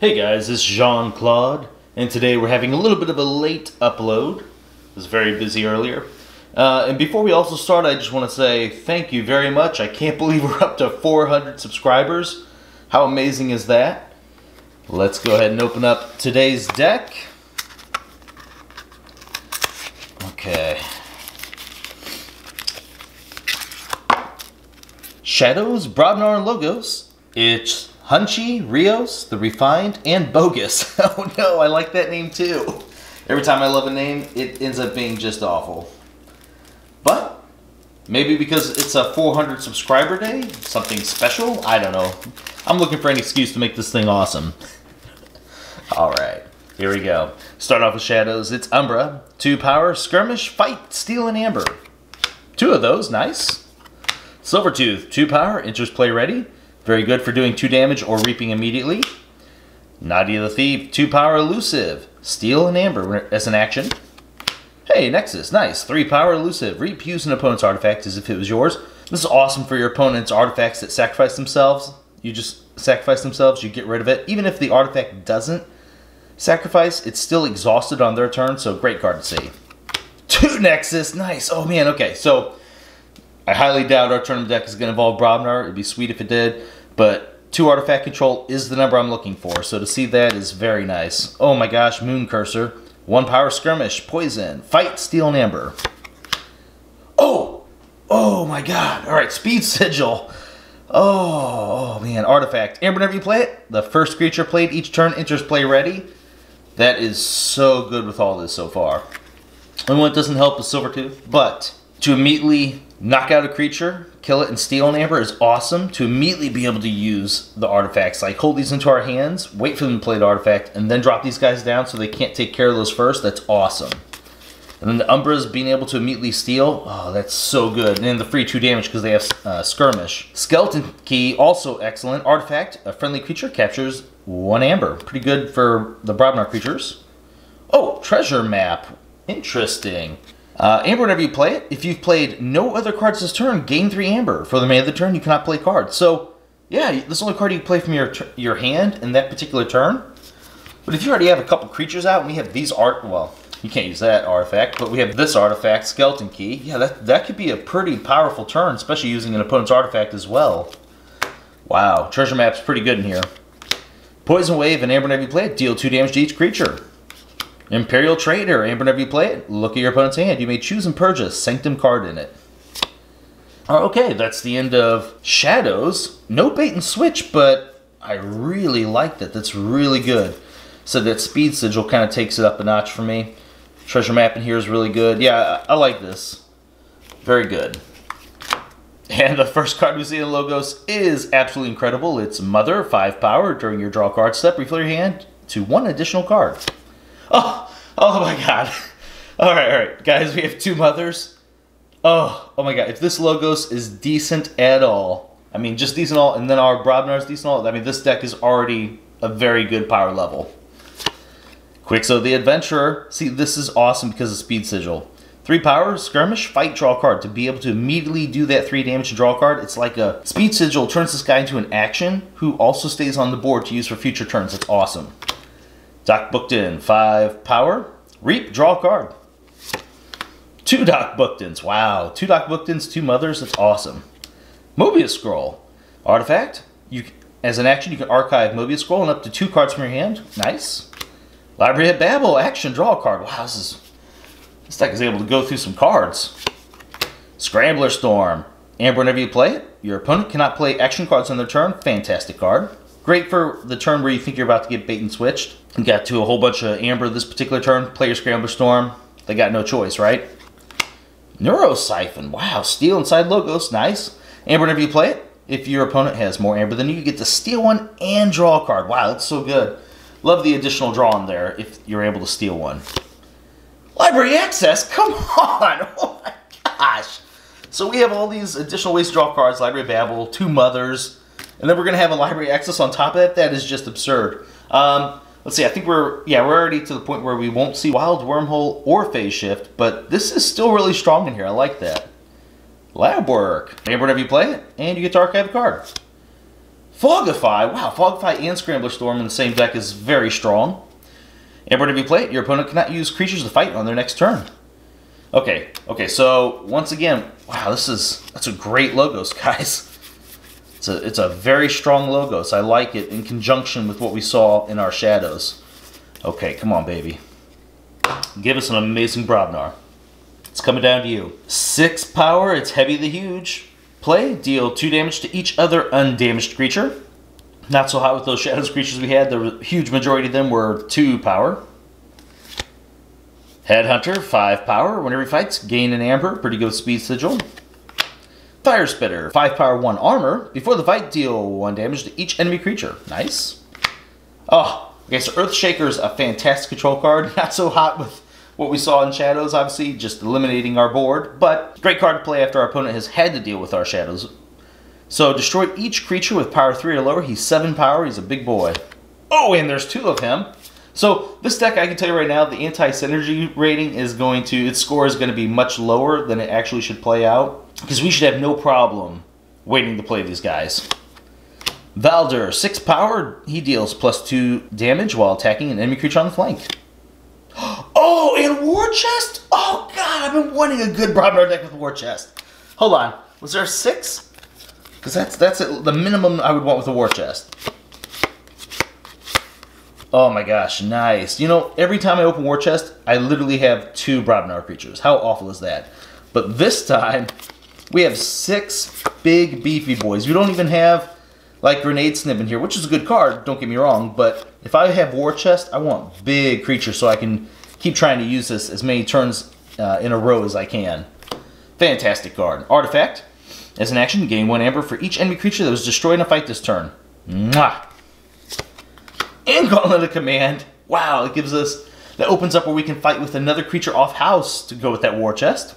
Hey guys, this is Claude, and today we're having a little bit of a late upload. I was very busy earlier. And before we also start, I just want to say thank you very much. I can't believe we're up to 400 subscribers. How amazing is that? Let's go ahead and open up today's deck. Okay. Shadows, Brobnar, and Logos. It's Hunchy, Rios, The Refined, and Bogus. Oh no, I like that name too. Every time I love a name, it ends up being just awful. But maybe because it's a 400 subscriber day, something special, I don't know. I'm looking for an excuse to make this thing awesome. Alright, here we go. Start off with Shadows. It's Umbra, 2 power, Skirmish, Fight, Steel, and Amber. 2 of those, nice. Silvertooth, 2 power, enters play ready. Very good for doing 2 damage or reaping immediately. Nadia the Thief, 2 power, Elusive, Steel, and Amber as an action. Hey, Nexus, nice. 3 power, Elusive, reap, use an opponent's artifact as if it was yours. This is awesome for your opponent's artifacts that sacrifice themselves. You just sacrifice themselves, you get rid of it. Even if the artifact doesn't sacrifice, it's still exhausted on their turn, so great card to see. 2 Nexus, nice. Oh man, okay, so I highly doubt our tournament deck is going to involve Brobnar. It'd be sweet if it did, but 2 artifact control is the number I'm looking for, so to see that is very nice. Oh my gosh, Moon Cursor, 1 power, Skirmish, Poison, Fight, Steel, and Amber. Oh my god. Alright, Speed Sigil. Oh man, artifact. Amber, whenever you play it, the first creature played each turn enters play ready. That is so good with all this so far. And what doesn't help is Silvertooth, but to immediately knock out a creature, kill it, and steal an Amber is awesome. To immediately be able to use the artifacts, like hold these into our hands, wait for them to play the artifact, and then drop these guys down so they can't take care of those first, that's awesome. And then the Umbras being able to immediately steal, oh, that's so good. And then the free 2 damage because they have Skirmish. Skeleton Key, also excellent. Artifact, a friendly creature captures 1 Amber. Pretty good for the Brobnar creatures. Oh, Treasure Map. Interesting. Amber, whenever you play it, if you've played no other cards this turn, gain 3 Amber. For the remainder of the turn, you cannot play cards. So, yeah, this is the only card you can play from your hand in that particular turn. But if you already have a couple creatures out, and we have these well, you can't use that artifact, but we have this artifact, Skeleton Key. Yeah, that could be a pretty powerful turn, especially using an opponent's artifact as well. Wow, Treasure Map's pretty good in here. Poison Wave and Amber, whenever you play it, deal 2 damage to each creature. Imperial Trader, Amber, whenever you play it, look at your opponent's hand. You may choose and purge a Sanctum card in it. Okay, that's the end of Shadows. No bait and switch, but I really liked it. That's really good. So that Speed Sigil kind of takes it up a notch for me. Treasure Map in here is really good. Yeah, I like this. Very good. And the first card we see in Logos is absolutely incredible. It's Mother, 5 power. During your draw card step, refill your hand to 1 additional card. Oh my god. Alright, guys, we have 2 Mothers. Oh my god, if this Logos is decent at all, I mean, just decent at all, and then our Brobnar is decent at all, I mean, this deck is already a very good power level. Quixo the Adventurer. See, this is awesome because of Speed Sigil. 3 power, Skirmish, Fight, draw a card. To be able to immediately do that 3 damage to draw a card, it's like a Speed Sigil turns this guy into an action who also stays on the board to use for future turns. It's awesome. Doc Bookton, 5 power, reap, draw a card. 2 Doc Booktons, wow. 2 Doc Booktons, 2 Mothers, that's awesome. Mobius Scroll, artifact. As an action, you can archive Mobius Scroll and up to 2 cards from your hand. Nice. Library of Babel, action, draw a card. Wow, this deck is able to go through some cards. Scrambler Storm, Amber, whenever you play it, your opponent cannot play action cards on their turn. Fantastic card. Great for the turn where you think you're about to get bait and switched. You got to a whole bunch of Amber this particular turn. Play your Scrambler Storm. They got no choice, right? Neurosiphon. Wow, steal inside Logos. Nice. Amber, whenever you play it, if your opponent has more Amber than you get to steal 1 and draw a card. Wow, that's so good. Love the additional draw in there if you're able to steal 1. Library Access? Come on! Oh my gosh! So we have all these additional ways to draw cards. Library of Babel, 2 Mothers. And then we're going to have a Library Access on top of that. That is just absurd. Let's see, I think we're already to the point where we won't see Wild Wormhole or Phase Shift, but this is still really strong in here. I like that. Lab Work. Amber, whenever you play it, and you get to archive a card. Fogify. Wow, Fogify and Scrambler Storm in the same deck is very strong. And whenever you play it, your opponent cannot use creatures to fight on their next turn. Okay, so once again, wow, that's a great Logos, guys. It's a very strong Logos. I like it in conjunction with what we saw in our Shadows. Okay, come on, baby. Give us an amazing Brobnar. It's coming down to you. 6 power, it's Heavy the Huge. Play, deal 2 damage to each other undamaged creature. Not so hot with those Shadows creatures we had. The huge majority of them were 2 power. Headhunter, 5 power. Whenever he fights, gain an Amber. Pretty good Speed Sigil. Fire Spitter, 5 power, 1 armor. Before the fight, deal 1 damage to each enemy creature. Nice. Oh, okay, so Earthshaker is a fantastic control card. Not so hot with what we saw in Shadows, obviously, just eliminating our board. But great card to play after our opponent has had to deal with our Shadows. So destroy each creature with power 3 or lower. He's 7 power. He's a big boy. Oh, and there's 2 of him. So this deck, I can tell you right now, the anti-synergy rating is going to, its score is going to be much lower than it actually should play out. Because we should have no problem waiting to play these guys. Valder, 6 power. He deals +2 damage while attacking an enemy creature on the flank. Oh, and War Chest? Oh, God, I've been wanting a good Brobnar deck with War Chest. Hold on. Was there a 6? Because that's the minimum I would want with a War Chest. Oh my gosh, nice. You know, every time I open War Chest, I literally have 2 Brobnar creatures. How awful is that? But this time, we have 6 big beefy boys. We don't even have like Grenade Snip in here, which is a good card, don't get me wrong, but if I have War Chest, I want big creatures so I can keep trying to use this as many turns in a row as I can. Fantastic card. Artifact. As an action, gain 1 Amber for each enemy creature that was destroyed in a fight this turn. Mwah! And Gauntlet of Command. Wow, it gives us, that opens up where we can fight with another creature off house to go with that War Chest.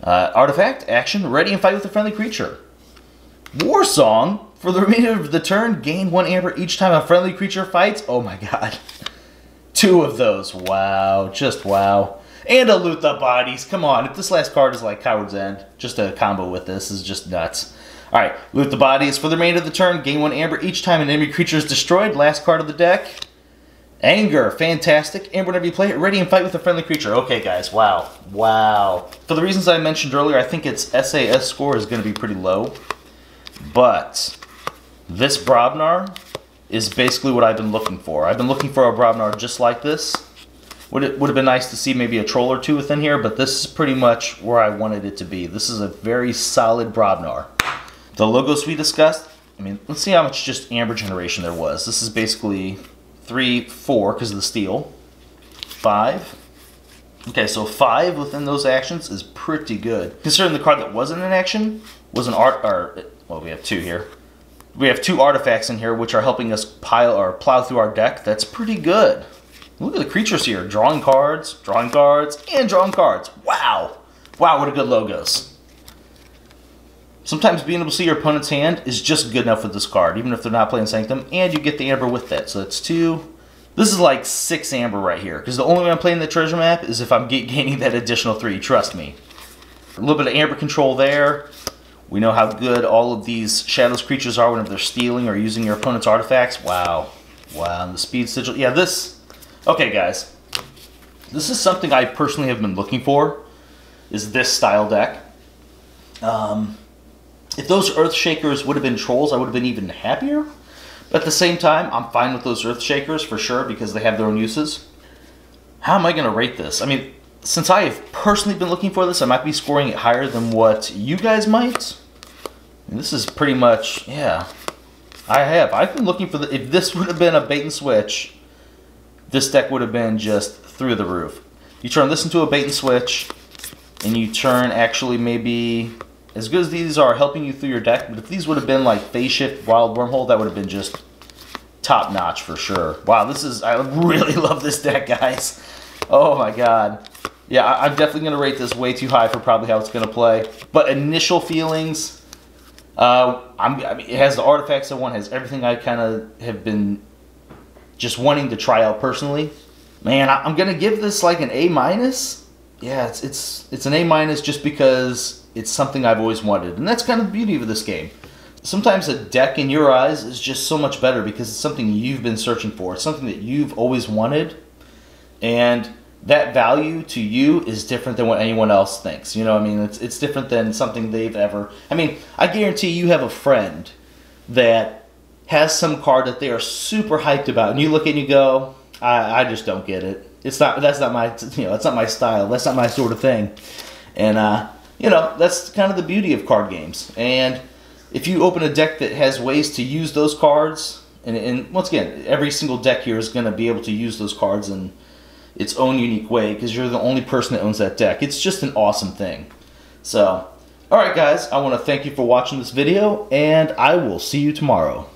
Artifact, action, ready and fight with a friendly creature. War Song. For the remainder of the turn, gain 1 Amber each time a friendly creature fights. Oh my god. 2 of those. Wow. Just wow. And a Loot the Bodies. Come on. If this last card is like Coward's End, just a combo with this is just nuts. Alright. Loot the Bodies. For the remainder of the turn, gain 1 Amber each time an enemy creature is destroyed. Last card of the deck. Anger. Fantastic. Amber, whenever you play it, ready and fight with a friendly creature. Okay, guys. Wow. Wow. For the reasons I mentioned earlier, I think its SAS score is going to be pretty low. But this Brobnar is basically what I've been looking for. I've been looking for a Brobnar just like this. Would have been nice to see maybe a troll or 2 within here, but this is pretty much where I wanted it to be. This is a very solid Brobnar. The logos we discussed, I mean, let's see how much just Amber generation there was. This is basically 3, 4 because of the steel. 5. Okay, so 5 within those actions is pretty good. Considering the card that wasn't in action was an art, or, well, we have 2 here. We have 2 artifacts in here which are helping us plow through our deck. That's pretty good. Look at the creatures here. Drawing cards, and drawing cards. Wow. Wow, what a good logos. Sometimes being able to see your opponent's hand is just good enough with this card, even if they're not playing Sanctum, and you get the Amber with that. So that's 2. This is like 6 Amber right here, because the only way I'm playing the treasure map is if I'm gaining that additional 3, trust me. A little bit of Amber control there. We know how good all of these Shadows creatures are whenever they're stealing or using your opponent's artifacts. Wow. Wow, and the Speed Sigil. Yeah, this... Okay, guys. This is something I personally have been looking for, is this style deck. If those Earthshakers would have been trolls, I would have been even happier. But at the same time, I'm fine with those Earthshakers for sure, because they have their own uses. How am I going to rate this? I mean, since I have personally been looking for this, I might be scoring it higher than what you guys might. And this is pretty much, yeah. I've been looking for the, if this would have been a bait and switch, this deck would have been just through the roof. You turn this into a bait and switch, and you turn actually maybe, as good as these are helping you through your deck, but if these would have been like Phase Shift, Wild Wormhole, that would have been just top notch for sure. Wow, this is, I really love this deck, guys. Oh my god. Yeah, I'm definitely going to rate this way too high for probably how it's going to play. But initial feelings, I mean, it has the artifacts I want, it has everything I kind of have been just wanting to try out personally. Man, I'm going to give this like an A-. Yeah, it's an A- just because it's something I've always wanted. And that's kind of the beauty of this game. sometimes a deck in your eyes is just so much better because it's something you've been searching for. It's something that you've always wanted, and that value to you is different than what anyone else thinks. You know what I mean? It's different than something they've ever... I mean, I guarantee you have a friend that has some card that they are super hyped about, and you look and you go, I just don't get it. That's not my, that's not my style. That's not my sort of thing. And that's kind of the beauty of card games. And if you open a deck that has ways to use those cards, and once again, every single deck here is going to be able to use those cards in its own unique way because you're the only person that owns that deck. It's just an awesome thing. So, alright guys, I want to thank you for watching this video, and I will see you tomorrow.